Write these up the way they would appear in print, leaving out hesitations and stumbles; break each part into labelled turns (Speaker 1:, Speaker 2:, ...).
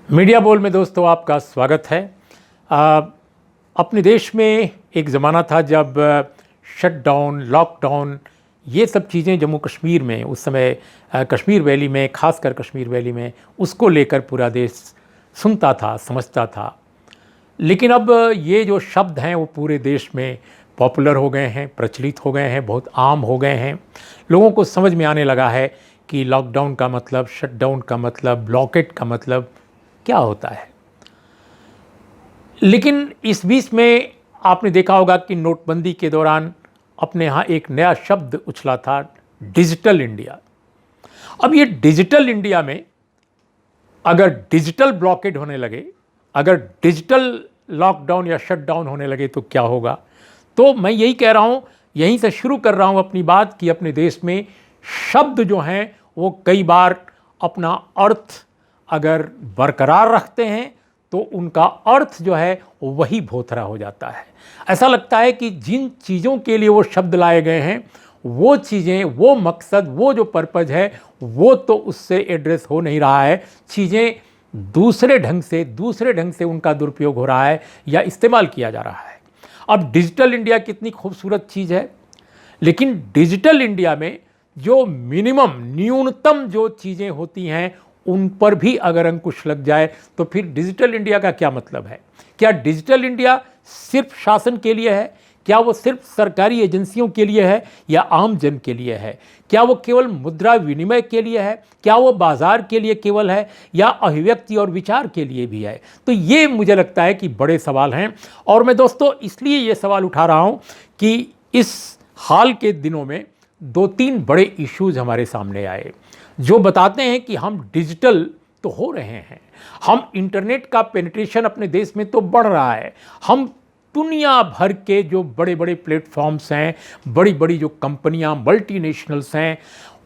Speaker 1: Media बोल में दोस्तों आपका स्वागत है। अपने देश में एक ज़माना था जब शटडाउन, लॉकडाउन, ये सब चीज़ें जम्मू कश्मीर में उस समय कश्मीर वैली में, खासकर कश्मीर वैली में, उसको लेकर पूरा देश सुनता था, समझता था। लेकिन अब ये जो शब्द हैं वो पूरे देश में पॉपुलर हो गए हैं, प्रचलित हो गए हैं, बहुत आम हो गए हैं। लोगों को समझ में आने लगा है कि लॉकडाउन का मतलब, शटडाउन का मतलब, ब्लॉकेट का मतलब क्या होता है। लेकिन इस बीच में आपने देखा होगा कि नोटबंदी के दौरान अपने यहाँ एक नया शब्द उछला था, डिजिटल इंडिया। अब ये डिजिटल इंडिया में अगर डिजिटल ब्लॉकेड होने लगे, अगर डिजिटल लॉकडाउन या शटडाउन होने लगे तो क्या होगा। तो मैं यही कह रहा हूँ, यहीं से शुरू कर रहा हूँ अपनी बात कि अपने देश में शब्द जो हैं वो कई बार अपना अर्थ अगर बरकरार रखते हैं तो उनका अर्थ जो है वही भोथरा हो जाता है। ऐसा लगता है कि जिन चीज़ों के लिए वो शब्द लाए गए हैं, वो चीज़ें, वो मकसद, वो जो पर्पज़ है, वो तो उससे एड्रेस हो नहीं रहा है। चीज़ें दूसरे ढंग से उनका दुरुपयोग हो रहा है या इस्तेमाल किया जा रहा है। अब डिजिटल इंडिया कितनी खूबसूरत चीज़ है, लेकिन डिजिटल इंडिया में जो न्यूनतम जो चीज़ें होती हैं उन पर भी अगर अंकुश लग जाए तो फिर डिजिटल इंडिया का क्या मतलब है। क्या डिजिटल इंडिया सिर्फ शासन के लिए है? क्या वो सिर्फ सरकारी एजेंसियों के लिए है या आम जन के लिए है? क्या वो केवल मुद्रा विनिमय के लिए है? क्या वो बाजार के लिए केवल है या अभिव्यक्ति और विचार के लिए भी है? तो ये मुझे लगता है कि बड़े सवाल हैं। और मैं दोस्तों इसलिए ये सवाल उठा रहा हूँ कि इस हाल के दिनों में 2-3 बड़े इश्यूज हमारे सामने आए जो बताते हैं कि हम डिजिटल तो हो रहे हैं, हम इंटरनेट का पेनिट्रेशन अपने देश में तो बढ़ रहा है, हम दुनिया भर के जो बड़े बड़े प्लेटफॉर्म्स हैं, बड़ी बड़ी जो कंपनियां, मल्टीनेशनल्स हैं,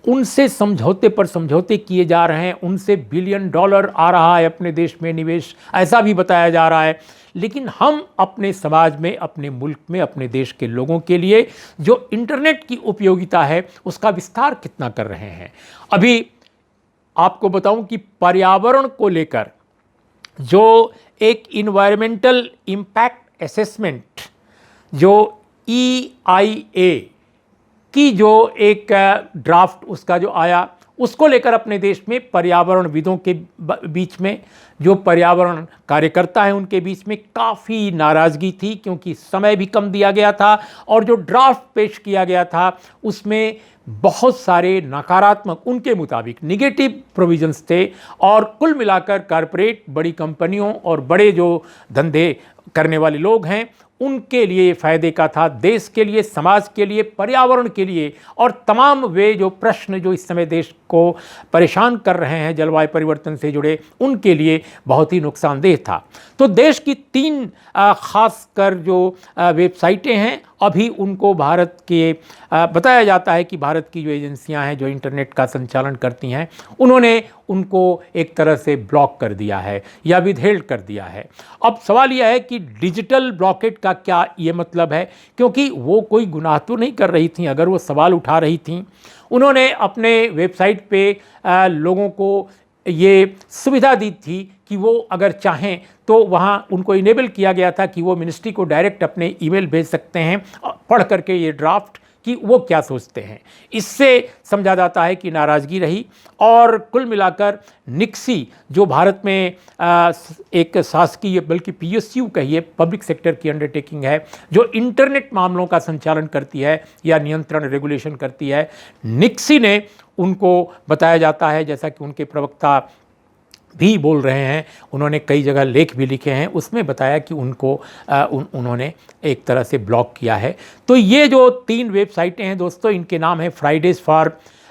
Speaker 1: उनसे समझौते पर समझौते किए जा रहे हैं, उनसे $बिलियन आ रहा है अपने देश में निवेश, ऐसा भी बताया जा रहा है। लेकिन हम अपने समाज में, अपने मुल्क में, अपने देश के लोगों के लिए जो इंटरनेट की उपयोगिता है उसका विस्तार कितना कर रहे हैं। अभी आपको बताऊं कि पर्यावरण को लेकर जो एक इन्वायरमेंटल इम्पैक्ट असेसमेंट, जो EIA की जो एक ड्राफ्ट उसका जो आया, उसको लेकर अपने देश में पर्यावरणविदों के बीच में, जो पर्यावरण कार्यकर्ता हैं उनके बीच में काफ़ी नाराज़गी थी, क्योंकि समय भी कम दिया गया था और जो ड्राफ्ट पेश किया गया था उसमें बहुत सारे नकारात्मक, उनके मुताबिक निगेटिव प्रोविजंस थे। और कुल मिलाकर कॉरपोरेट, बड़ी कंपनियों और बड़े जो धंधे करने वाले लोग हैं उनके लिए फ़ायदे का था, देश के लिए, समाज के लिए, पर्यावरण के लिए और तमाम वे जो प्रश्न जो इस समय देश को परेशान कर रहे हैं जलवायु परिवर्तन से जुड़े, उनके लिए बहुत ही नुकसानदेह था। तो देश की 3 खासकर जो वेबसाइटें हैं, अभी उनको भारत के बताया जाता है कि भारत की जो एजेंसियां हैं जो इंटरनेट का संचालन करती हैं, उन्होंने उनको एक तरह से ब्लॉक कर दिया है या विदहेल्ड कर दिया है। अब सवाल यह है कि डिजिटल ब्लॉकेट का क्या ये मतलब है, क्योंकि वो कोई गुनाह तो नहीं कर रही थी। अगर वो सवाल उठा रही थी, उन्होंने अपने वेबसाइट पे लोगों को ये सुविधा दी थी कि वो अगर चाहें तो वहाँ उनको इनेबल किया गया था कि वो मिनिस्ट्री को डायरेक्ट अपने ईमेल भेज सकते हैं पढ़ करके ये ड्राफ्ट कि वो क्या सोचते हैं। इससे समझा जाता है कि नाराज़गी रही। और कुल मिलाकर निक्सी, जो भारत में एक शासकीय, बल्कि PSU कहिए, पब्लिक सेक्टर की अंडरटेकिंग है जो इंटरनेट मामलों का संचालन करती है या नियंत्रण, रेगुलेशन करती है, निक्सी ने उनको बताया जाता है, जैसा कि उनके प्रवक्ता भी बोल रहे हैं, उन्होंने कई जगह लेख भी लिखे हैं, उसमें बताया कि उनको उन्होंने एक तरह से ब्लॉक किया है। तो ये जो 3 वेबसाइटें हैं दोस्तों, इनके नाम है फ्राइडेज फॉर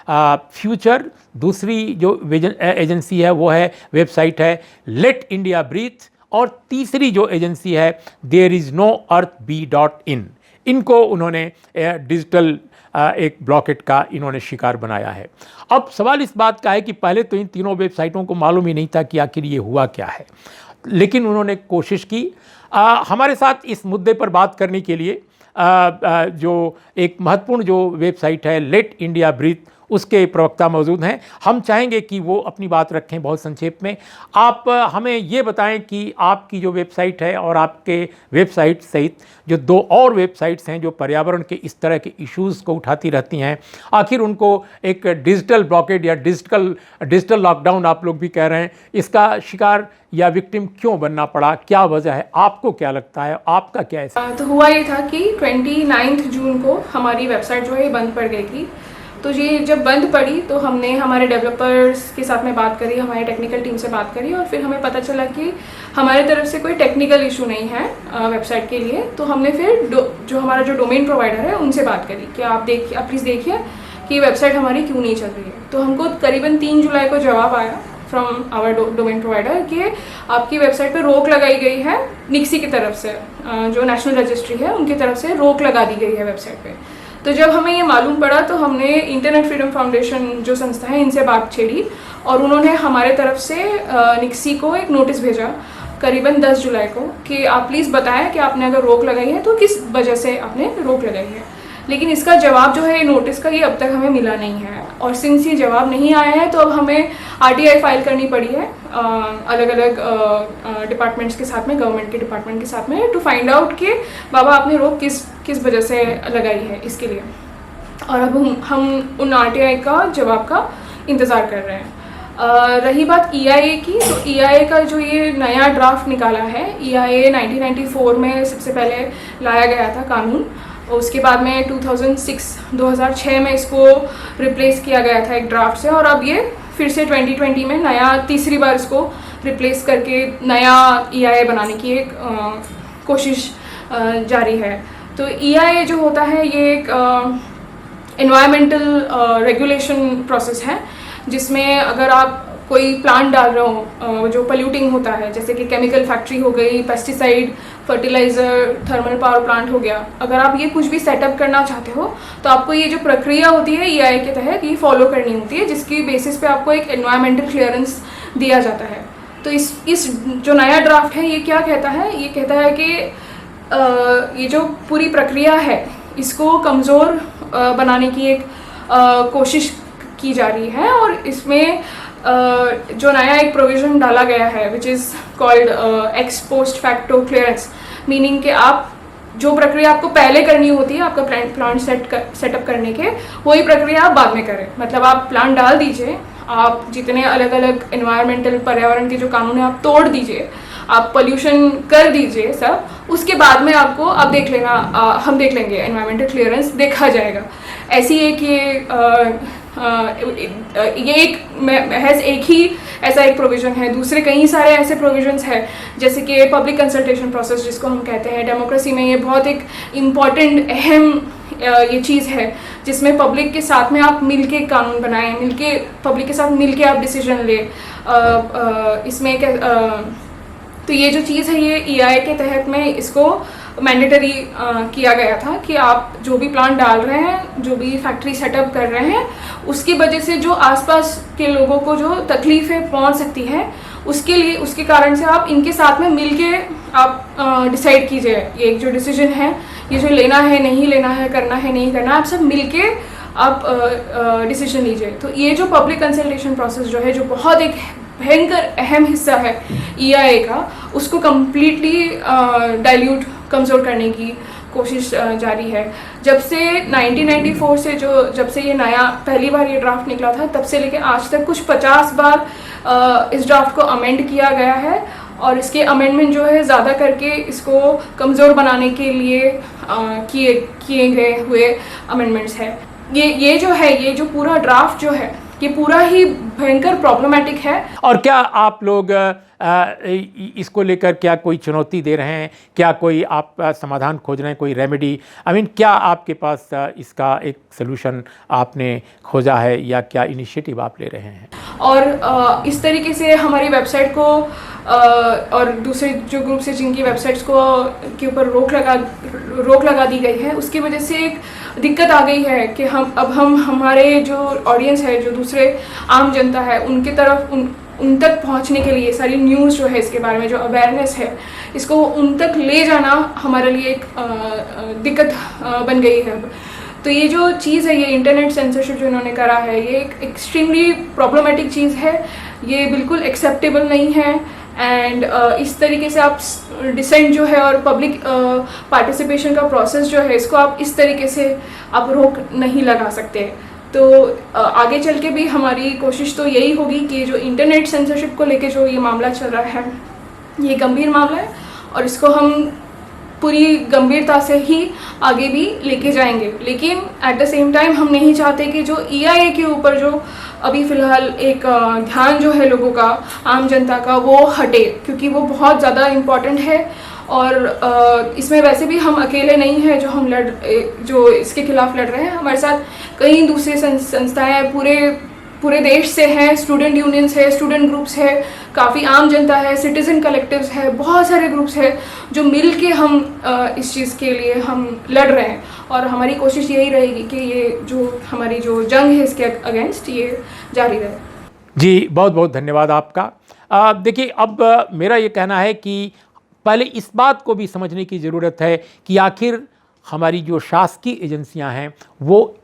Speaker 1: फ्यूचर, दूसरी जो एजेंसी है वो है, वेबसाइट है लेट इंडिया ब्रीथ, और तीसरी जो एजेंसी है thereisnoearthb.in। इनको उन्होंने डिजिटल एक ब्लॉकेट का इन्होंने शिकार बनाया है। अब सवाल इस बात का है कि पहले तो इन तीनों वेबसाइटों को मालूम ही नहीं था कि आखिर ये हुआ क्या है, लेकिन उन्होंने कोशिश की हमारे साथ इस मुद्दे पर बात करने के लिए। जो एक महत्वपूर्ण जो वेबसाइट है लेट इंडिया ब्रीथ, उसके प्रवक्ता मौजूद हैं। हम चाहेंगे कि वो अपनी बात रखें बहुत संक्षेप में। आप हमें ये बताएं कि आपकी जो वेबसाइट है और आपके वेबसाइट सहित जो 2 और वेबसाइट्स हैं जो पर्यावरण के इस तरह के इश्यूज़ को उठाती रहती हैं, आखिर उनको एक डिजिटल ब्लॉकेड या डिजिटल लॉकडाउन आप लोग भी कह रहे हैं, इसका शिकार या विक्टिम क्यों बनना पड़ा, क्या वजह है, आपको क्या लगता है, आपका क्या है?
Speaker 2: तो हुआ ये था कि 29 जून को हमारी वेबसाइट जो है बंद पड़ गई थी। तो ये जब बंद पड़ी तो हमने हमारे डेवलपर्स के साथ में बात करी, हमारे टेक्निकल टीम से बात करी, और फिर हमें पता चला कि हमारे तरफ से कोई टेक्निकल इशू नहीं है वेबसाइट के लिए। तो हमने फिर जो हमारा जो डोमेन प्रोवाइडर है उनसे बात करी कि आप प्लीज़ देखिए कि वेबसाइट हमारी क्यों नहीं चल रही है। तो हमको करीबन 3 जुलाई को जवाब आया फ्रॉम आवर डोमेन प्रोवाइडर कि आपकी वेबसाइट पे रोक लगाई गई है निक्सी की तरफ से, जो नेशनल रजिस्ट्री है उनकी तरफ से रोक लगा दी गई है वेबसाइट पे। तो जब हमें ये मालूम पड़ा तो हमने इंटरनेट फ्रीडम फाउंडेशन जो संस्था है इनसे बात छेड़ी, और उन्होंने हमारे तरफ से निक्सी को एक नोटिस भेजा करीबन 10 जुलाई को कि आप प्लीज़ बताएं कि आपने अगर रोक लगाई है तो किस वजह से आपने रोक लगाई है। लेकिन इसका जवाब जो है नोटिस का, ये अब तक हमें मिला नहीं है, और सिंस ये जवाब नहीं आया है तो अब हमें RTI फाइल करनी पड़ी है अलग अलग डिपार्टमेंट्स के साथ में, गवर्नमेंट के डिपार्टमेंट के साथ में, टू फाइंड आउट कि बाबा आपने रोक किस वजह से लगाई है इसके लिए। और अब हम उन RTI का जवाब का इंतज़ार कर रहे हैं। रही बात EIA की, तो EIA का जो ये नया ड्राफ्ट निकाला है, EIA 1994 में सबसे पहले लाया गया था कानून, उसके बाद में 2006 में इसको रिप्लेस किया गया था एक ड्राफ्ट से, और अब ये फिर से 2020 में नया तीसरी बार इसको रिप्लेस करके नया EIA बनाने की एक कोशिश जारी है। तो EIA जो होता है ये एक एनवायरमेंटल रेगुलेशन प्रोसेस है, जिसमें अगर आप कोई प्लांट डाल रहे हो जो पोल्यूटिंग होता है, जैसे कि केमिकल फैक्ट्री हो गई, pesticide, fertiliser, thermal power plant हो गया, अगर आप ये कुछ भी सेटअप करना चाहते हो तो आपको ये जो प्रक्रिया होती है EIA के तहत ये फॉलो करनी होती है, जिसकी बेसिस पे आपको एक एनवायरमेंटल क्लियरेंस दिया जाता है। तो इस जो नया ड्राफ्ट है ये क्या कहता है, ये कहता है कि ये जो पूरी प्रक्रिया है इसको कमज़ोर बनाने की एक कोशिश की जा रही है, और इसमें जो नया एक प्रोविज़न डाला गया है which is called x post facto clearance, meaning कि आप जो प्रक्रिया आपको पहले करनी होती है आपका प्लांट सेटअप करने के, वही प्रक्रिया आप बाद में करें। मतलब आप प्लांट डाल दीजिए, आप जितने अलग अलग एनवायरमेंटल पर्यावरण के जो कानून है आप तोड़ दीजिए, आप पोल्यूशन कर दीजिए सब, उसके बाद में आपको आप देख लेना, हम देख लेंगे, एनवायरमेंटल क्लियरेंस देखा जाएगा। ऐसी एक ये एक महज एक ही ऐसा एक प्रोविज़न है। दूसरे कई सारे ऐसे प्रोविजंस हैं जैसे कि पब्लिक कंसल्टेशन प्रोसेस जिसको हम कहते हैं। डेमोक्रेसी में ये बहुत एक इम्पॉर्टेंट अहम ये चीज़ है जिसमें पब्लिक के साथ में आप मिलके कानून बनाएं, मिलके पब्लिक के साथ मिलके आप डिसीजन ले। इसमें तो ये जो चीज़ है ये EIA के तहत में इसको मैंडेटरी किया गया था कि आप जो भी प्लांट डाल रहे हैं, जो भी फैक्ट्री सेटअप कर रहे हैं, उसकी वजह से जो आसपास के लोगों को जो तकलीफ़ें पहुंच सकती है उसके लिए, उसके कारण से आप इनके साथ में मिलके आप डिसाइड कीजिए। ये जो डिसीजन है, ये जो लेना है नहीं लेना है, करना है नहीं करना, आप सब मिलके आप डिसीजन लीजिए। तो ये जो पब्लिक कंसल्टेशन प्रोसेस जो है, जो बहुत एक भयंकर अहम हिस्सा है EIA का, उसको कम्प्लीटली डाइल्यूट, कमज़ोर करने की कोशिश जारी है। जब से 1994 से जब से ये नया पहली बार ये ड्राफ्ट निकला था, तब से लेके आज तक कुछ 50 बार इस ड्राफ्ट को अमेंड किया गया है, और इसके अमेंडमेंट जो है ज़्यादा करके इसको कमज़ोर बनाने के लिए किए गए हुए अमेंडमेंट्स है। ये जो है, ये जो पूरा ड्राफ्ट जो है, ये पूरा ही भयंकर प्रॉब्लमेटिक है।
Speaker 1: और क्या आप लोग इसको लेकर क्या कोई चुनौती दे रहे हैं, क्या कोई आप समाधान खोज रहे हैं, कोई रेमेडी, क्या आपके पास इसका एक सलूशन आपने खोजा है, या क्या इनिशिएटिव आप ले रहे हैं?
Speaker 2: और इस तरीके से हमारी वेबसाइट को और दूसरे जो ग्रुप्स है जिनकी वेबसाइट्स को के ऊपर रोक लगा दी गई है, उसकी वजह से एक दिक्कत आ गई है कि हम हमारे जो ऑडियंस है, जो दूसरे आम जनता है, उनके तरफ उन तक पहुंचने के लिए सारी न्यूज़ जो है इसके बारे में, जो अवेयरनेस है, इसको उन तक ले जाना हमारे लिए एक दिक्कत बन गई है। तो ये जो चीज़ है, ये इंटरनेट सेंसरशिप जो इन्होंने करा है, ये एक एक्सट्रीमली प्रॉब्लमेटिक चीज़ है, ये बिल्कुल एक्सेप्टेबल नहीं है। एंड इस तरीके से आप डिसेंट जो है और पब्लिक पार्टिसिपेशन का प्रोसेस जो है, इसको आप इस तरीके से आप रोक नहीं लगा सकते। तो आगे चल के भी हमारी कोशिश तो यही होगी कि जो इंटरनेट सेंसरशिप को लेके जो ये मामला चल रहा है, ये गंभीर मामला है और इसको हम पूरी गंभीरता से ही आगे भी लेके जाएंगे। लेकिन एट द सेम टाइम हम नहीं चाहते कि जो EIA के ऊपर जो अभी फ़िलहाल एक ध्यान जो है लोगों का, आम जनता का, वो हटे, क्योंकि वो बहुत ज़्यादा इम्पॉर्टेंट है। और इसमें वैसे भी हम अकेले नहीं हैं जो इसके खिलाफ लड़ रहे हैं। हमारे साथ कई दूसरे संस्थाएं पूरे देश से हैं, स्टूडेंट यूनियंस है, स्टूडेंट ग्रुप्स है, काफ़ी आम जनता है, सिटीज़न कलेक्टिव्स है, बहुत सारे ग्रुप्स है जो मिल के हम इस चीज़ के लिए हम लड़ रहे हैं। और हमारी कोशिश यही रहेगी कि ये जो हमारी जो जंग है इसके अगेंस्ट ये जारी रहे।
Speaker 1: जी, बहुत बहुत धन्यवाद आपका। देखिए, अब मेरा ये कहना है कि पहले इस बात को भी समझने की ज़रूरत है कि आखिर हमारी जो शासकीय एजेंसियां हैं वो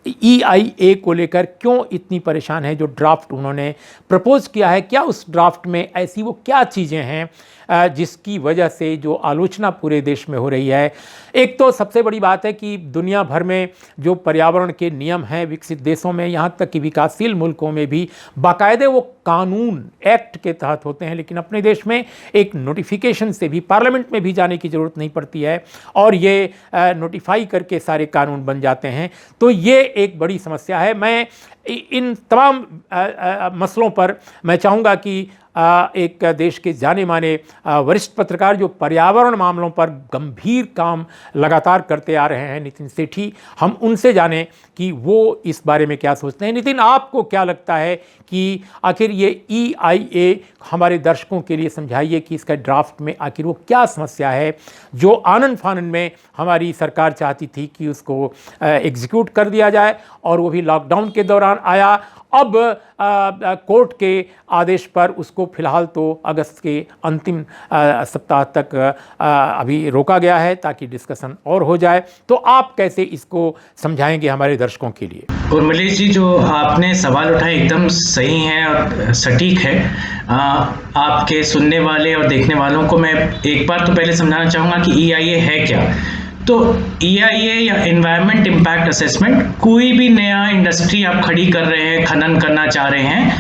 Speaker 1: EIA को लेकर क्यों इतनी परेशान है। जो ड्राफ्ट उन्होंने प्रपोज़ किया है, क्या उस ड्राफ्ट में ऐसी वो क्या चीज़ें हैं जिसकी वजह से जो आलोचना पूरे देश में हो रही है। एक तो सबसे बड़ी बात है कि दुनिया भर में जो पर्यावरण के नियम हैं विकसित देशों में, यहाँ तक कि विकासशील मुल्कों में भी बाकायदे वो कानून एक्ट के तहत होते हैं, लेकिन अपने देश में एक नोटिफिकेशन से भी पार्लियामेंट में भी जाने की ज़रूरत नहीं पड़ती है और ये नोटिफाई करके सारे कानून बन जाते हैं। तो ये एक बड़ी समस्या है। मैं इन तमाम मसलों पर मैं चाहूँगा कि एक देश के जाने माने वरिष्ठ पत्रकार जो पर्यावरण मामलों पर गंभीर काम लगातार करते आ रहे हैं, नितिन सेठी, हम उनसे जानें कि वो इस बारे में क्या सोचते हैं। नितिन, आपको क्या लगता है कि आखिर ये EIA हमारे दर्शकों के लिए समझाइए कि इसका ड्राफ्ट में आखिर वो क्या समस्या है जो आनन फानन में हमारी सरकार चाहती थी कि उसको एग्जीक्यूट कर दिया जाए और वो भी लॉकडाउन के दौरान आया। अब कोर्ट के आदेश पर उसको फिलहाल तो अगस्त के अंतिम सप्ताह तक अभी रोका गया है ताकि डिस्कशन और हो जाए। तो आप कैसे इसको समझाएंगे हमारे दर्शकों के लिए?
Speaker 3: उर्मिलेश जी, जो आपने सवाल उठाए एकदम सही है और सटीक है। आपके सुनने वाले और देखने वालों को मैं एक बार तो पहले समझाना चाहूँगा कि EIA है क्या। तो EIA या एनवायरनमेंट इम्पैक्ट असेसमेंट, कोई भी नया इंडस्ट्री आप खड़ी कर रहे हैं, खनन करना चाह रहे हैं,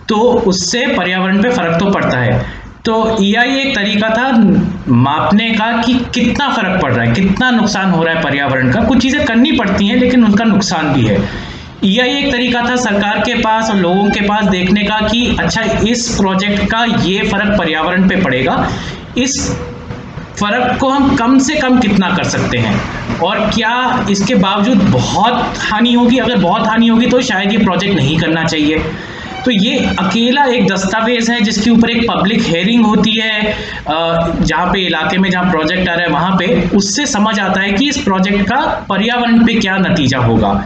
Speaker 3: तो उससे पर्यावरण पे फर्क तो पड़ता है। तो EIA एक तरीका था मापने का कि कितना फर्क पड़ रहा है, कितना नुकसान हो रहा है पर्यावरण का। कुछ चीज़ें करनी पड़ती हैं लेकिन उनका नुकसान भी है। EIA एक तरीका था सरकार के पास और लोगों के पास देखने का कि अच्छा, इस प्रोजेक्ट का ये फर्क पर्यावरण पे पड़ेगा, इस फर्क को हम कम से कम कितना कर सकते हैं और क्या इसके बावजूद बहुत हानि होगी। अगर बहुत हानि होगी तो शायद ये प्रोजेक्ट नहीं करना चाहिए। तो ये अकेला एक दस्तावेज है जिसके ऊपर एक पब्लिक हेयरिंग होती है, जहाँ पे इलाके में जहाँ प्रोजेक्ट आ रहा है वहाँ पे, उससे समझ आता है कि इस प्रोजेक्ट का पर्यावरण पे क्या नतीजा होगा।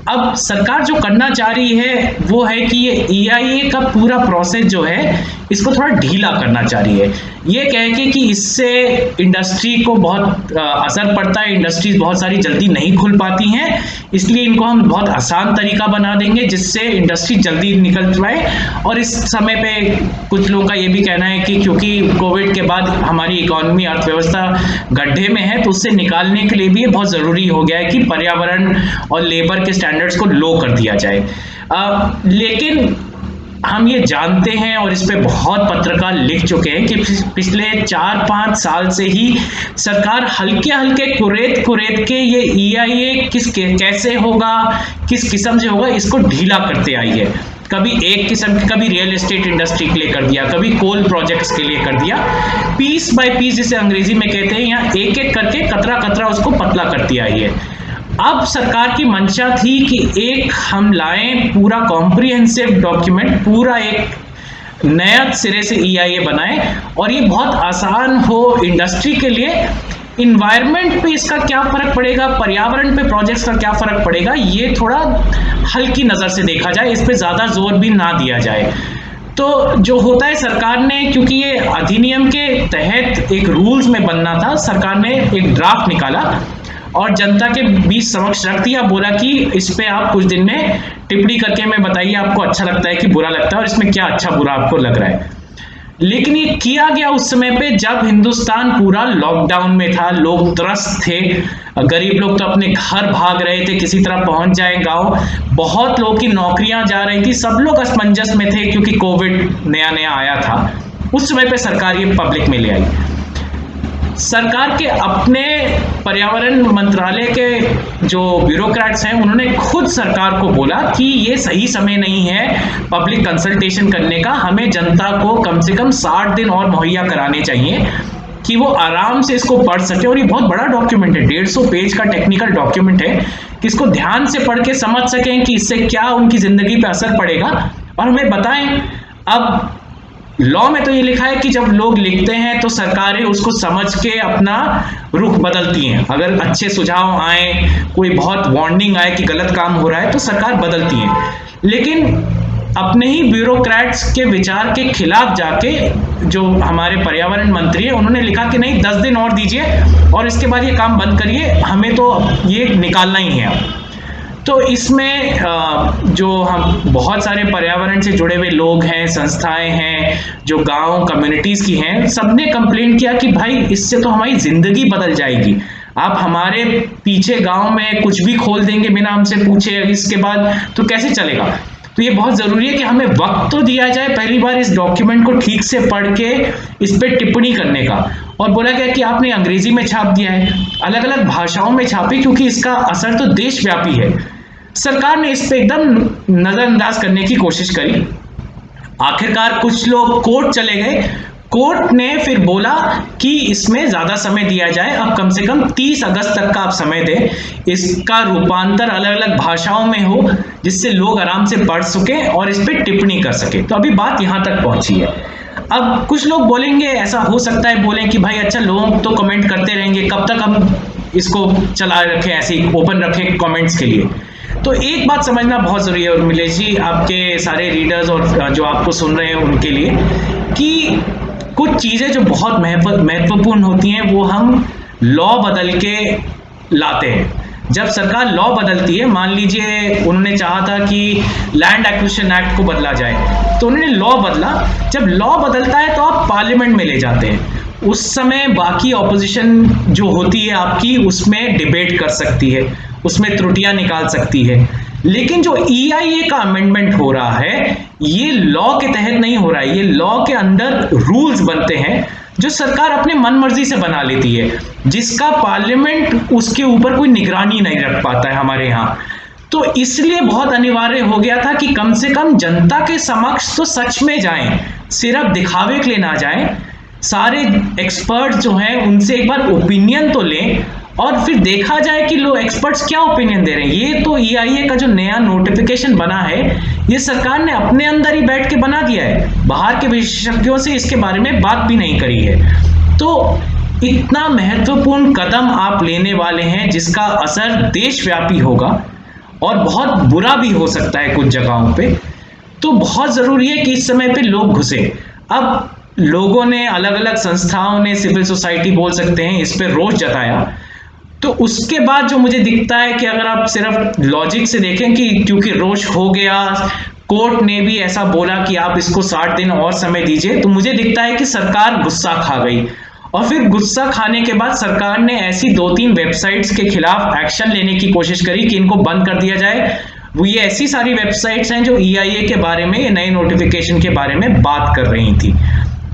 Speaker 3: अब सरकार जो करना चाह रही है वो है कि ये EIA का पूरा प्रोसेस जो है इसको थोड़ा ढीला करना चाह रही है। ये कह के कि इससे इंडस्ट्री को बहुत असर पड़ता है, इंडस्ट्रीज बहुत सारी जल्दी नहीं खुल पाती हैं, इसलिए इनको हम बहुत आसान तरीका बना देंगे जिससे इंडस्ट्री जल्दी निकल पाए। और इस समय पे कुछ लोगों का ये भी कहना है कि क्योंकि कोविड के बाद हमारी इकोनॉमी, अर्थव्यवस्था गड्ढे में है, तो उससे निकालने के लिए भी ये बहुत ज़रूरी हो गया है कि पर्यावरण और लेबर के स्टैंडर्ड्स को लो कर दिया जाए। लेकिन हम ये जानते हैं और इस पे बहुत पत्रकार लिख चुके हैं कि पिछले 4-5 साल से ही सरकार हल्के हल्के कुरेद के ये EIA कैसे होगा, किस किस्म से होगा, इसको ढीला करते आई है। कभी एक किस्म की, कभी रियल एस्टेट इंडस्ट्री के लिए कर दिया, कभी कोल प्रोजेक्ट्स के लिए कर दिया। पीस बाय पीस जिसे अंग्रेजी में कहते हैं, यहाँ एक एक करके कतरा कतरा उसको पतला करती आई है। अब सरकार की मंशा थी कि एक हम लाएं पूरा कॉम्प्रिहेंसिव डॉक्यूमेंट, पूरा एक नया सिरे से EIA बनाएं और ये बहुत आसान हो इंडस्ट्री के लिए। इन्वायरमेंट पे इसका क्या फर्क पड़ेगा, पर्यावरण पे प्रोजेक्ट्स का क्या फर्क पड़ेगा, ये थोड़ा हल्की नज़र से देखा जाए, इस पे ज़्यादा जोर भी ना दिया जाए। तो जो होता है, सरकार ने, क्योंकि ये अधिनियम के तहत एक रूल्स में बनना था, सरकार ने एक ड्राफ्ट निकाला और जनता के बीच समक्ष रख दिया, बोला कि इस पे आप कुछ दिन में टिप्पणी करके हमें बताइए आपको अच्छा लगता है कि बुरा लगता है और इसमें क्या अच्छा बुरा आपको लग रहा है। लेकिन ये किया गया उस समय पे जब हिंदुस्तान पूरा लॉकडाउन में था, लोग त्रस्त थे, गरीब लोग तो अपने घर भाग रहे थे, किसी तरह पहुंच जाए गांव, बहुत लोगों की नौकरियां जा रही थी, सब लोग असमंजस में थे क्योंकि कोविड नया नया आया था। उस समय पे सरकार ये पब्लिक में ले आई। सरकार के अपने पर्यावरण मंत्रालय के जो ब्यूरोक्रेट्स हैं, उन्होंने खुद सरकार को बोला कि ये सही समय नहीं है पब्लिक कंसल्टेशन करने का, हमें जनता को कम से कम 60 दिन और मुहैया कराने चाहिए कि वो आराम से इसको पढ़ सके। और ये बहुत बड़ा डॉक्यूमेंट है, 150 पेज का टेक्निकल डॉक्यूमेंट है, कि इसको ध्यान से पढ़ के समझ सकें कि इससे क्या उनकी जिंदगी पे असर पड़ेगा और हमें बताएं। अब लॉ में तो ये लिखा है कि जब लोग लिखते हैं तो सरकारें उसको समझ के अपना रुख बदलती हैं। अगर अच्छे सुझाव आए, कोई बहुत वार्निंग आए कि गलत काम हो रहा है, तो सरकार बदलती है। लेकिन अपने ही ब्यूरोक्रेट्स के विचार के खिलाफ जाके जो हमारे पर्यावरण मंत्री है, उन्होंने लिखा कि नहीं 10 दिन और दीजिए और इसके बाद ये काम बंद करिए, हमें तो ये निकालना ही है अब। तो इसमें जो हम बहुत सारे पर्यावरण से जुड़े हुए लोग हैं, संस्थाएं हैं, जो गांव कम्युनिटीज की हैं, सबने कंप्लेंट किया कि भाई इससे तो हमारी जिंदगी बदल जाएगी। आप हमारे पीछे गांव में कुछ भी खोल देंगे बिना हमसे पूछे, इसके बाद तो कैसे चलेगा। तो ये बहुत जरूरी है कि हमें वक्त तो दिया जाए पहली बार इस डॉक्यूमेंट को ठीक से पढ़ के इस पे टिप्पणी करने का। और बोला गया कि आपने अंग्रेजी में छाप दिया है, अलग अलग भाषाओं में छापी, क्योंकि इसका असर तो देशव्यापी है। सरकार ने इस पे एकदम नजरअंदाज करने की कोशिश करी। आखिरकार कुछ लोग कोर्ट चले गए, कोर्ट ने फिर बोला कि इसमें ज्यादा समय दिया जाए, अब कम से कम 30 अगस्त तक का आप समय दें, इसका रूपांतर अलग अलग भाषाओं में हो जिससे लोग आराम से पढ़ सके और इस पे टिप्पणी कर सके। तो अभी बात यहां तक पहुंची है। अब कुछ लोग बोलेंगे, ऐसा हो सकता है बोलें कि भाई अच्छा लोग तो कमेंट करते रहेंगे, कब तक हम इसको चला रखें, ऐसे ही ओपन रखें कमेंट्स के लिए। तो एक बात समझना बहुत जरूरी है और मिलेश जी, आपके सारे रीडर्स और जो आपको सुन रहे हैं उनके लिए, कि कुछ चीजें जो बहुत महत्वपूर्ण होती हैं वो हम लॉ बदल के लाते हैं। जब सरकार लॉ बदलती है, मान लीजिए उन्होंने चाहा था कि लैंड एक्विजिशन एक्ट को बदला जाए, तो उन्होंने लॉ बदला। जब लॉ बदलता है तो आप पार्लियामेंट में ले जाते हैं, उस समय बाकी ऑपोजिशन जो होती है आपकी, उसमें डिबेट कर सकती है, उसमें त्रुटियां निकाल सकती है। लेकिन जो EIA का अमेंडमेंट हो रहा है, ये लॉ के तहत नहीं हो रहा है, ये लॉ के अंदर रूल्स बनते हैं जो सरकार अपने मन मर्जी से बना लेती है, जिसका पार्लियामेंट उसके ऊपर कोई निगरानी नहीं रख पाता है हमारे यहाँ। तो इसलिए बहुत अनिवार्य हो गया था कि कम से कम जनता के समक्ष तो सच में जाएं, सिर्फ दिखावे के लिए ना जाएं। सारे एक्सपर्ट जो हैं उनसे एक बार ओपिनियन तो लें और फिर देखा जाए कि लोग एक्सपर्ट्स क्या ओपिनियन दे रहे हैं। ये तो EIA का जो नया नोटिफिकेशन बना है, ये सरकार ने अपने अंदर ही बैठ के बना दिया है, बाहर के विशेषज्ञों से इसके बारे में बात भी नहीं करी है। तो इतना महत्वपूर्ण कदम आप लेने वाले हैं जिसका असर देशव्यापी होगा और बहुत बुरा भी हो सकता है कुछ जगहों पे। तो बहुत जरूरी है कि इस समय पे लोग घुसे। अब लोगों ने, अलग अलग संस्थाओं ने, सिविल सोसाइटी बोल सकते हैं, इस पे रोष जताया। तो उसके बाद जो मुझे दिखता है कि अगर आप सिर्फ लॉजिक से देखें कि क्योंकि रोष हो गया, कोर्ट ने भी ऐसा बोला कि आप इसको 60 दिन और समय दीजिए, तो मुझे दिखता है कि सरकार गुस्सा खा गई। और फिर गुस्सा खाने के बाद सरकार ने ऐसी 2-3 वेबसाइट्स के खिलाफ एक्शन लेने की कोशिश करी कि इनको बंद कर दिया जाए। वो ये ऐसी सारी वेबसाइट्स हैं जो EIA के बारे में, ये नए नोटिफिकेशन के बारे में बात कर रही थी।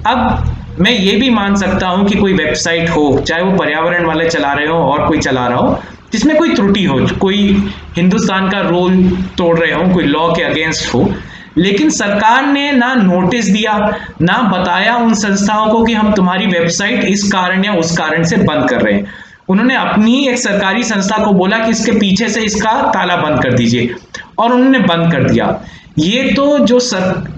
Speaker 3: अब मैं ये भी मान सकता हूं कि कोई वेबसाइट हो, चाहे वो पर्यावरण वाले चला रहे हो और कोई चला रहा हो, जिसमें कोई त्रुटि हो, कोई हिंदुस्तान का रूल तोड़ रहे हो, कोई लॉ के अगेंस्ट हो, लेकिन सरकार ने ना नोटिस दिया, ना बताया उन संस्थाओं को कि हम तुम्हारी वेबसाइट इस कारण या उस कारण से बंद कर रहे हैं। उन्होंने अपनी ही एक सरकारी संस्था को बोला कि इसके पीछे से इसका ताला बंद कर दीजिए, और उन्होंने बंद कर दिया। ये तो जो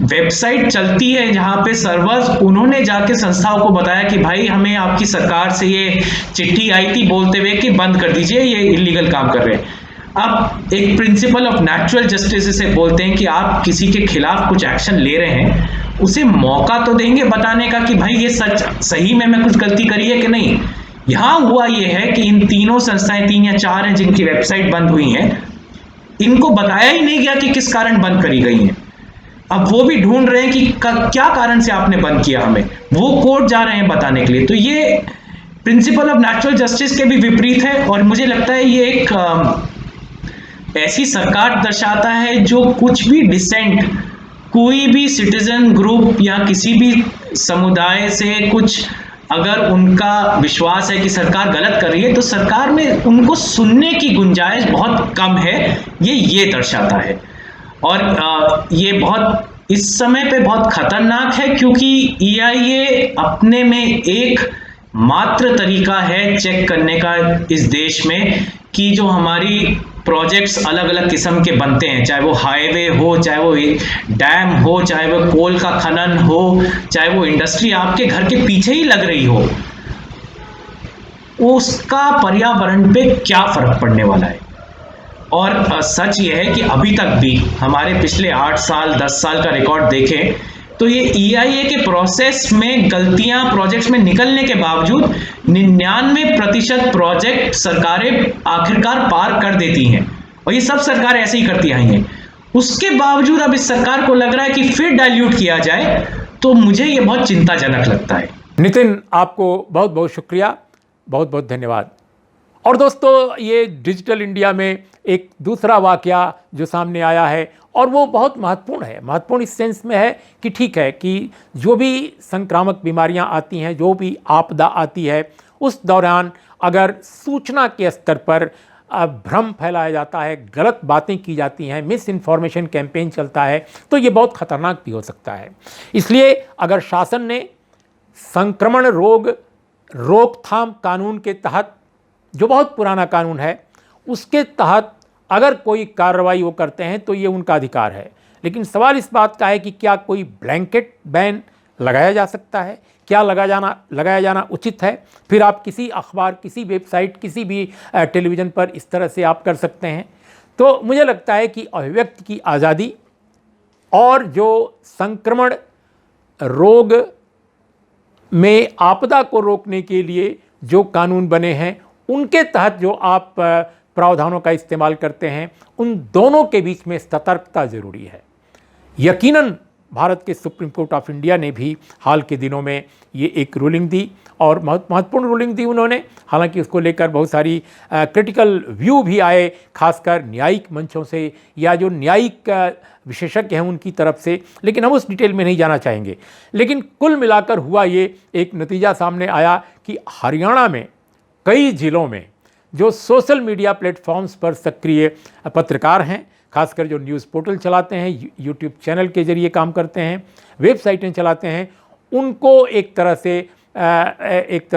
Speaker 3: वेबसाइट चलती है जहां पे सर्वर्स, उन्होंने जाके संस्थाओं को बताया कि भाई हमें आपकी सरकार से ये चिट्ठी आई थी बोलते हुए कि बंद कर दीजिए, ये इलीगल काम कर रहे हैं। अब एक प्रिंसिपल ऑफ नेचुरल जस्टिस से बोलते हैं कि आप किसी के खिलाफ कुछ एक्शन ले रहे हैं, उसे मौका तो देंगे बताने का कि भाई ये सच सही में मैं कुछ गलती करी है कि नहीं। यहाँ हुआ ये है कि इन तीनों संस्थाएं, 3 या 4 हैं जिनकी वेबसाइट बंद हुई हैं, इनको बताया ही नहीं गया कि किस कारण बंद करी गई हैं। अब वो भी ढूंढ रहे हैं कि क्या कारण से आपने बंद किया हमें, वो कोर्ट जा रहे हैं बताने के लिए। तो ये प्रिंसिपल ऑफ नेचुरल जस्टिस के भी विपरीत है, और मुझे लगता है ये एक ऐसी सरकार दर्शाता है जो कुछ भी डिसेंट, कोई भी सिटीजन ग्रुप या किसी भी समुदाय से कुछ अगर उनका विश्वास है कि सरकार गलत कर रही है, तो सरकार में उनको सुनने की गुंजाइश बहुत कम है, ये दर्शाता है। और ये बहुत इस समय पे बहुत खतरनाक है, क्योंकि EIA अपने में एक मात्र तरीका है चेक करने का इस देश में कि जो हमारी प्रोजेक्ट्स अलग अलग किस्म के बनते हैं, चाहे वो हाईवे हो, चाहे वो डैम हो, चाहे वो कोल का खनन हो, चाहे वो इंडस्ट्री आपके घर के पीछे ही लग रही हो, उसका पर्यावरण पे क्या फर्क पड़ने वाला है। और सच ये है कि अभी तक भी हमारे पिछले 8 साल 10 साल का रिकॉर्ड देखें तो ये EIA के प्रोसेस में गलतियां प्रोजेक्ट्स में निकलने के बावजूद 99% प्रोजेक्ट सरकारें आखिरकार पार कर देती हैं, और ये सब सरकारें ऐसे ही करती आई हैं। उसके बावजूद अब इस सरकार को लग रहा है कि फिर डाइल्यूट किया जाए, तो मुझे ये बहुत चिंताजनक लगता है।
Speaker 1: नितिन, आपको बहुत बहुत शुक्रिया, बहुत बहुत धन्यवाद। और दोस्तों, ये डिजिटल इंडिया में एक दूसरा वाकया जो सामने आया है, और वो बहुत महत्वपूर्ण है। महत्वपूर्ण इस सेंस में है कि ठीक है कि जो भी संक्रामक बीमारियां आती हैं, जो भी आपदा आती है, उस दौरान अगर सूचना के स्तर पर भ्रम फैलाया जाता है, गलत बातें की जाती हैं, मिस इन्फॉर्मेशन कैंपेन चलता है, तो ये बहुत खतरनाक भी हो सकता है। इसलिए अगर शासन ने संक्रमण रोग रोकथाम कानून के तहत, जो बहुत पुराना कानून है, उसके तहत अगर कोई कार्रवाई वो करते हैं तो ये उनका अधिकार है। लेकिन सवाल इस बात का है कि क्या कोई ब्लैंकेट बैन लगाया जा सकता है? क्या लगाया जाना उचित है? फिर आप किसी अखबार, किसी वेबसाइट, किसी भी टेलीविज़न पर इस तरह से आप कर सकते हैं? तो मुझे लगता है कि अभिव्यक्ति की आज़ादी और जो संक्रमण रोग में आपदा को रोकने के लिए जो कानून बने हैं, उनके तहत जो आप प्रावधानों का इस्तेमाल करते हैं, उन दोनों के बीच में सतर्कता ज़रूरी है। यकीनन भारत के सुप्रीम कोर्ट ऑफ इंडिया ने भी हाल के दिनों में ये एक रूलिंग दी, और बहुत महत्वपूर्ण रूलिंग दी उन्होंने। हालांकि उसको लेकर बहुत सारी क्रिटिकल व्यू भी आए, खासकर न्यायिक मंचों से या जो न्यायिक विशेषज्ञ हैं उनकी तरफ से, लेकिन हम उस डिटेल में नहीं जाना चाहेंगे। लेकिन कुल मिलाकर हुआ ये एक नतीजा सामने आया कि हरियाणा में कई ज़िलों में जो सोशल मीडिया प्लेटफॉर्म्स पर सक्रिय पत्रकार हैं, खासकर जो न्यूज़ पोर्टल चलाते हैं, यूट्यूब चैनल के ज़रिए काम करते हैं, वेबसाइटें चलाते हैं, उनको एक तरह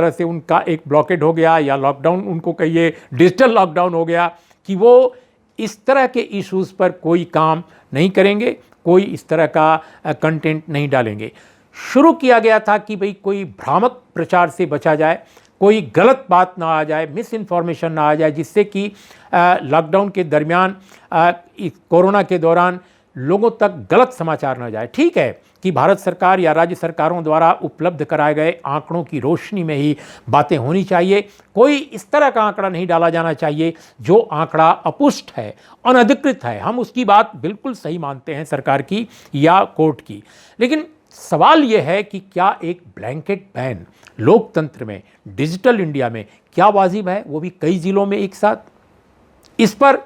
Speaker 1: से उनका एक ब्लॉकेड हो गया, या लॉकडाउन, उनको कहिए डिजिटल लॉकडाउन हो गया, कि वो इस तरह के इश्यूज़ पर कोई काम नहीं करेंगे, कोई इस तरह का कंटेंट नहीं डालेंगे। शुरू किया गया था कि भाई कोई भ्रामक प्रचार से बचा जाए, कोई गलत बात ना आ जाए, मिस इन्फॉर्मेशन ना आ जाए, जिससे कि लॉकडाउन के दरमियान, कोरोना के दौरान लोगों तक गलत समाचार ना जाए। ठीक है कि भारत सरकार या राज्य सरकारों द्वारा उपलब्ध कराए गए आंकड़ों की रोशनी में ही बातें होनी चाहिए। कोई इस तरह का आंकड़ा नहीं डाला जाना चाहिए जो आंकड़ा अपुष्ट है, अनधिकृत है। हम उसकी बात बिल्कुल सही मानते हैं, सरकार की या कोर्ट की। लेकिन सवाल यह है कि क्या एक ब्लैंकेट बैन लोकतंत्र में, डिजिटल इंडिया में क्या वाजिब है, वो भी कई ज़िलों में एक साथ? इस पर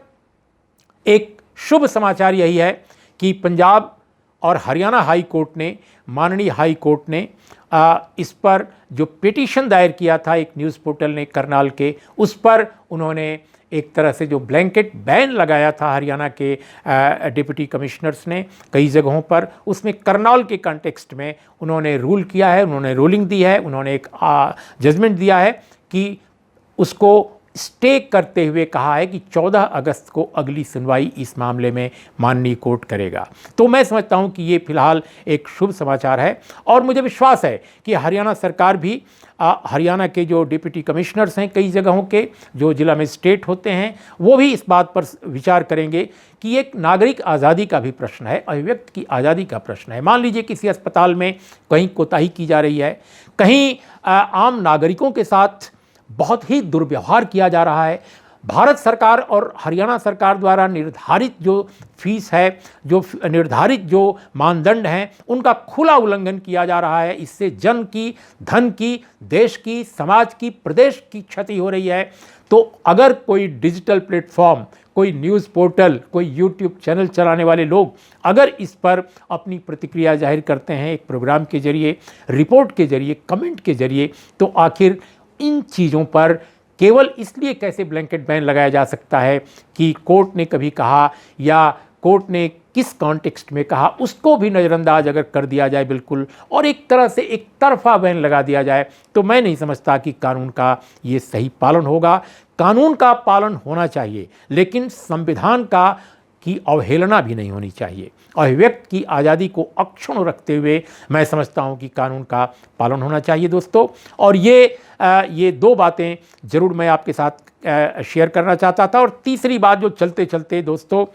Speaker 1: एक शुभ समाचार यही है कि पंजाब और हरियाणा हाई कोर्ट ने, माननीय हाई कोर्ट ने इस पर जो पिटीशन दायर किया था एक न्यूज़ पोर्टल ने करनाल के, उस पर उन्होंने एक तरह से जो ब्लैंकेट बैन लगाया था हरियाणा के डिप्टी कमिश्नर्स ने कई जगहों पर, उसमें करनाल के कॉन्टेक्स्ट में उन्होंने रूल किया है, उन्होंने रूलिंग दी है, उन्होंने एक जजमेंट दिया है कि उसको स्टे करते हुए कहा है कि 14 अगस्त को अगली सुनवाई इस मामले में माननीय कोर्ट करेगा। तो मैं समझता हूं कि ये फिलहाल एक शुभ समाचार है, और मुझे विश्वास है कि हरियाणा सरकार भी, हरियाणा के जो डिप्टी कमिश्नर्स हैं कई जगहों के, जो जिला मजिस्ट्रेट होते हैं, वो भी इस बात पर विचार करेंगे कि एक नागरिक आज़ादी का भी प्रश्न है, अभिव्यक्ति की आज़ादी का प्रश्न है। मान लीजिए किसी अस्पताल में कहीं कोताही की जा रही है, कहीं आम नागरिकों के साथ बहुत ही दुर्व्यवहार किया जा रहा है। भारत सरकार और हरियाणा सरकार द्वारा निर्धारित जो फीस है, जो निर्धारित जो मानदंड हैं, उनका खुला उल्लंघन किया जा रहा है। इससे जन की, धन की, देश की, समाज की, प्रदेश की क्षति हो रही है। तो अगर कोई डिजिटल प्लेटफॉर्म, कोई न्यूज़ पोर्टल, कोई यूट्यूब चैनल चलाने वाले लोग अगर इस पर अपनी प्रतिक्रिया जाहिर करते हैं एक प्रोग्राम के जरिए, रिपोर्ट के जरिए, कमेंट के जरिए, तो आखिर इन चीज़ों पर केवल इसलिए कैसे ब्लैंकेट बैन लगाया जा सकता है कि कोर्ट ने कभी कहा या कोर्ट ने किस कॉन्टेक्स्ट में कहा, उसको भी नज़रअंदाज अगर कर दिया जाए बिल्कुल, और एक तरह से एक तरफा बैन लगा दिया जाए, तो मैं नहीं समझता कि कानून का ये सही पालन होगा। कानून का पालन होना चाहिए, लेकिन संविधान की अवहेलना भी नहीं होनी चाहिए। अभिव्यक्ति की आज़ादी को अक्षुण्ण रखते हुए मैं समझता हूँ कि कानून का पालन होना चाहिए दोस्तों। और ये दो बातें ज़रूर मैं आपके साथ शेयर करना चाहता था। और तीसरी बात जो चलते चलते दोस्तों,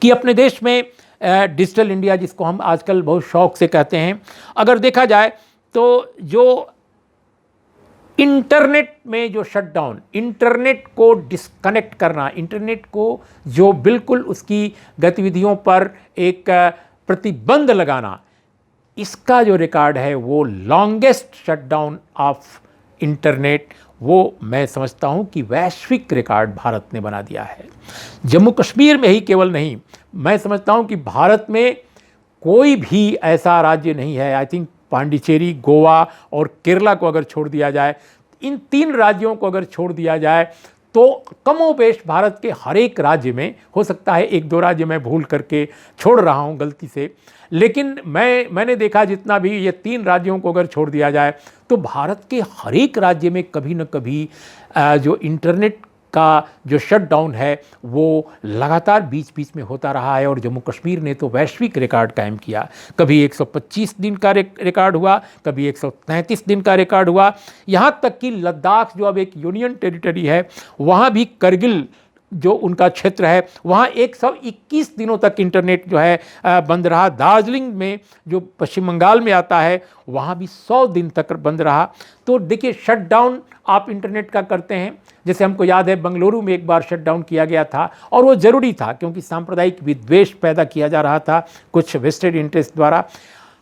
Speaker 1: कि अपने देश में डिजिटल इंडिया जिसको हम आजकल बहुत शौक से कहते हैं, अगर देखा जाए तो जो इंटरनेट में जो शटडाउन, इंटरनेट को डिस्कनेक्ट करना, इंटरनेट को जो बिल्कुल उसकी गतिविधियों पर एक प्रतिबंध लगाना, इसका जो रिकॉर्ड है वो लॉन्गेस्ट शटडाउन ऑफ इंटरनेट, वो मैं समझता हूँ कि वैश्विक रिकॉर्ड भारत ने बना दिया है। जम्मू कश्मीर में ही केवल नहीं, मैं समझता हूँ कि भारत में कोई भी ऐसा राज्य नहीं है, आई थिंक पांडिचेरी, गोवा और केरला को अगर छोड़ दिया जाए, इन 3 राज्यों को अगर छोड़ दिया जाए, तो कमोबेश भारत के हर एक राज्य में, हो सकता है 1-2 राज्य मैं भूल करके छोड़ रहा हूँ गलती से, लेकिन मैंने देखा जितना भी ये 3 राज्यों को अगर छोड़ दिया जाए, तो भारत के हर एक राज्य में कभी न कभी जो इंटरनेट का जो शटडाउन है वो लगातार बीच बीच में होता रहा है। और जम्मू कश्मीर ने तो वैश्विक रिकॉर्ड कायम किया। कभी 125 दिन का रिकॉर्ड हुआ, कभी 133 दिन का रिकॉर्ड हुआ, यहाँ तक कि लद्दाख जो अब एक यूनियन टेरिटरी है, वहाँ भी करगिल जो उनका क्षेत्र है, वहाँ 121 दिनों तक इंटरनेट जो है बंद रहा। दार्जिलिंग में जो पश्चिम बंगाल में आता है, वहाँ भी 100 दिन तक बंद रहा। तो देखिए, शटडाउन आप इंटरनेट का करते हैं, जैसे हमको याद है बेंगलुरु में एक बार शटडाउन किया गया था, और वो ज़रूरी था क्योंकि सांप्रदायिक विद्वेष पैदा किया जा रहा था कुछ वेस्टेड इंटरेस्ट द्वारा।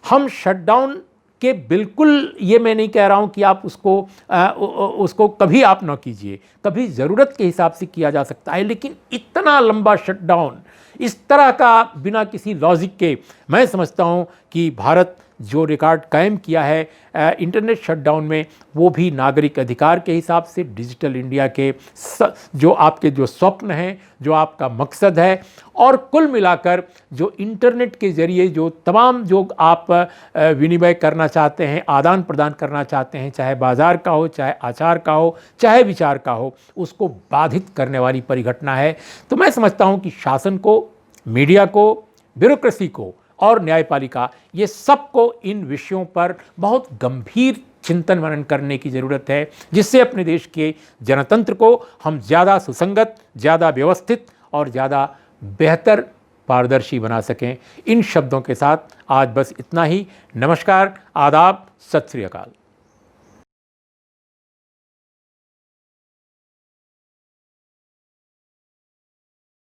Speaker 1: हम शटडाउन के बिल्कुल ये मैं नहीं कह रहा हूँ कि आप उसको कभी आप न कीजिए, कभी ज़रूरत के हिसाब से किया जा सकता है, लेकिन इतना लंबा शटडाउन इस तरह का बिना किसी लॉजिक के, मैं समझता हूँ कि भारत जो रिकॉर्ड कायम किया है इंटरनेट शटडाउन में, वो भी नागरिक अधिकार के हिसाब से, डिजिटल इंडिया के जो आपके जो स्वप्न हैं, जो आपका मकसद है, और कुल मिलाकर जो इंटरनेट के ज़रिए जो तमाम जो आप विनिमय करना चाहते हैं, आदान प्रदान करना चाहते हैं, चाहे बाज़ार का हो, चाहे आचार का हो, चाहे विचार का हो, उसको बाधित करने वाली परिघटना है। तो मैं समझता हूँ कि शासन को, मीडिया को, ब्यूरोक्रेसी को और न्यायपालिका, ये सबको इन विषयों पर बहुत गंभीर चिंतन मनन करने की ज़रूरत है, जिससे अपने देश के जनतंत्र को हम ज़्यादा सुसंगत, ज़्यादा व्यवस्थित और ज़्यादा बेहतर पारदर्शी बना सकें। इन शब्दों के साथ आज बस इतना ही। नमस्कार, आदाब, सत श्री अकाल।